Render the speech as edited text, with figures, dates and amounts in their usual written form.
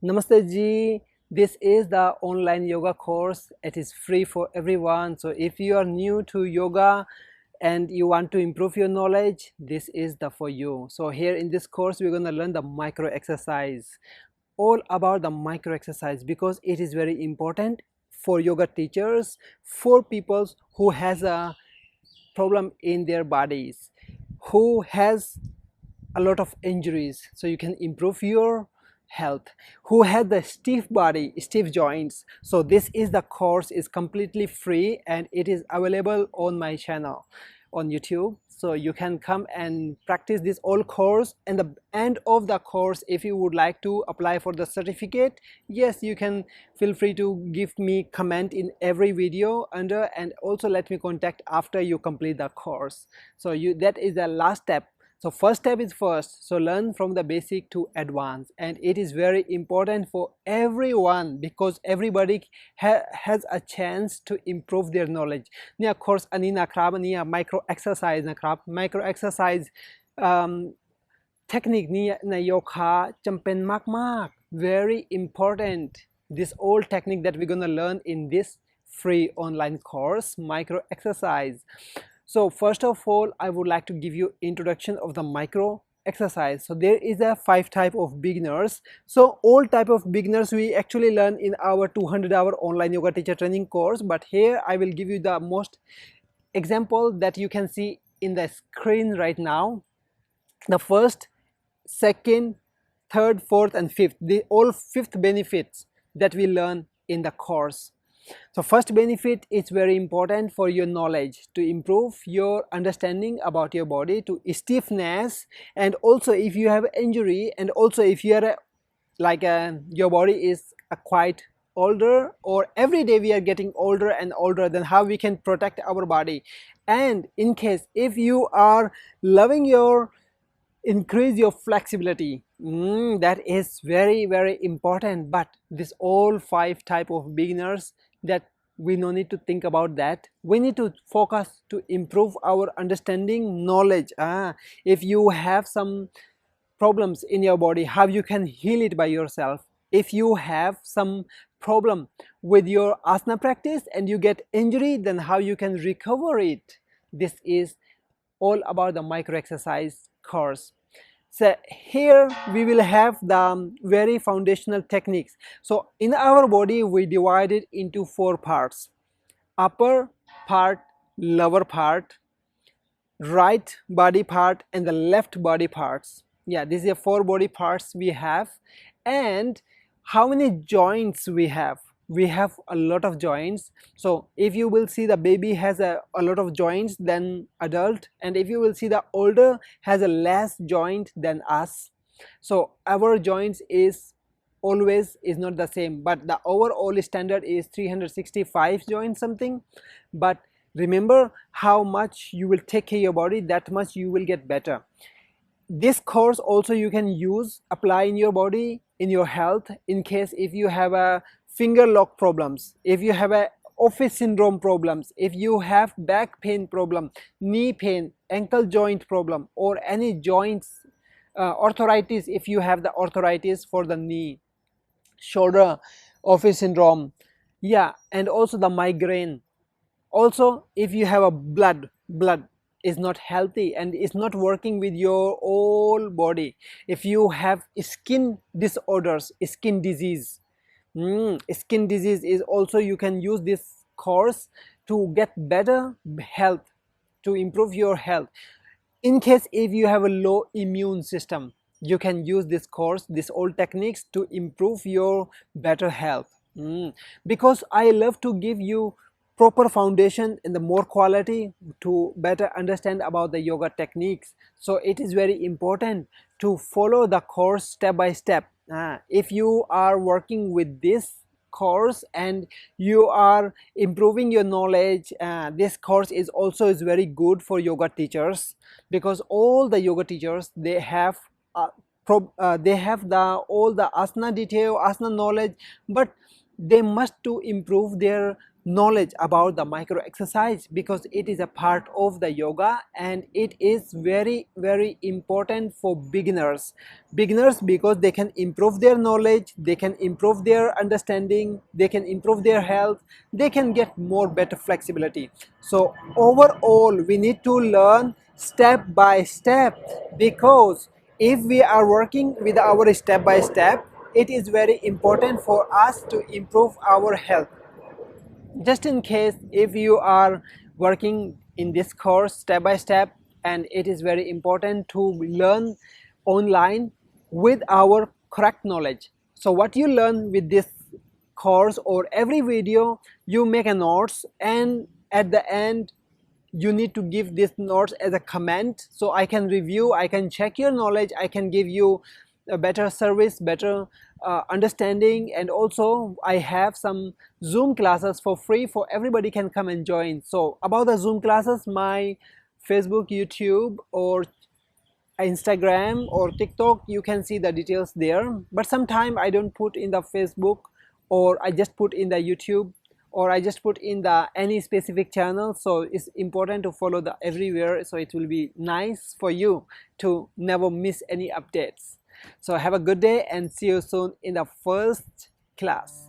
Namaste ji. This is the online yoga course. It is free for everyone. So if you are new to yoga and you want to improve your knowledge, this is the for you. So here in this course, we're going to learn the micro exercise, all about the micro exercise, because it is very important for yoga teachers, for people who has a problem in their bodies, who has a lot of injuries, so you can improve your health, who had the stiff body, stiff joints. So this is the course, is completely free and it is available on my channel on YouTube. So you can come and practice this whole course, and the end of the course, if you would like to apply for the certificate, yes, you can feel free to give me comment in every video under, and also let me contact after you complete the course. So that is the last step. So first step is first, so learn from the basic to advanced, and it is very important for everyone because everybody has a chance to improve their knowledge. Nia course ani na krab nia micro exercise na krab micro exercise technique ni na yoga champen mak very important. This old technique that we're gonna learn in this free online course, micro exercise. So first of all, I would like to give you introduction of the micro exercise. So there is a 5 type of beginners. So all type of beginners we actually learn in our 200-hour online yoga teacher training course, but here I will give you the most example that you can see in the screen right now. The first, second, third, fourth and fifth, the all 5th benefits that we learn in the course. So first benefit is very important for your knowledge, to improve your understanding about your body, to stiffness, and also if you have injury, and also if you are your body is quite older, or every day we are getting older and older, then how we can protect our body. And in case if you are loving your increase your flexibility, that is very important. But this all 5 type of beginners, that we no need to think about that. We need to focus to improve our understanding knowledge. If you have some problems in your body, how you can heal it by yourself. If you have some problem with your asana practice and you get injury, then how you can recover it. This is all about the micro exercise course. So here we will have the very foundational techniques. So in our body we divide it into 4 parts: upper part, lower part, right body part and the left body parts. Yeah, these are 4 body parts we have. And how many joints we have? We have a lot of joints. So if you will see, the baby has a lot of joints than adult, and if you will see, the older has a less joint than us. So our joints is always is not the same, but the overall standard is 365 joints something. But remember, how much you will take care of your body, that much you will get better. This course also you can use, apply in your body, in your health, in case if you have a finger lock problems, if you have a office syndrome problems, if you have back pain problem, knee pain, ankle joint problem, or any joints arthritis, if you have the arthritis for the knee, shoulder, office syndrome, yeah, and also the migraine. Also if you have a blood is not healthy and is not working with your whole body, if you have skin disorders, skin disease, skin disease is also, you can use this course to get better health, to improve your health. In case if you have a low immune system, you can use this course, this old techniques, to improve your better health. Because I love to give you proper foundation and the more quality to better understand about the yoga techniques. So it is very important to follow the course step by step. If you are working with this course and you are improving your knowledge, this course is also very good for yoga teachers, because all the yoga teachers, they have all the asana detail, asana knowledge, but they must to improve their knowledge about the micro exercise, because it is a part of the yoga and it is very very important for beginners because they can improve their knowledge, they can improve their understanding, they can improve their health, they can get more better flexibility. So overall we need to learn step by step, because if we are working with our step by step, it is very important for us to improve our health. Just in case if you are working in this course step by step, and it is very important to learn online with our correct knowledge. So what you learn with this course or every video, you make a notes, and at the end you need to give this notes as a comment, so I can review, I can check your knowledge, I can give you a better service, better understanding. And also I have some Zoom classes for free for everybody can come and join. So about the Zoom classes, my Facebook, YouTube or Instagram or TikTok, you can see the details there, but sometimes I don't put in the Facebook, or I just put in the YouTube, or I just put in the any specific channel. So it's important to follow the everywhere, so it will be nice for you to never miss any updates. So have a good day and see you soon in the first class.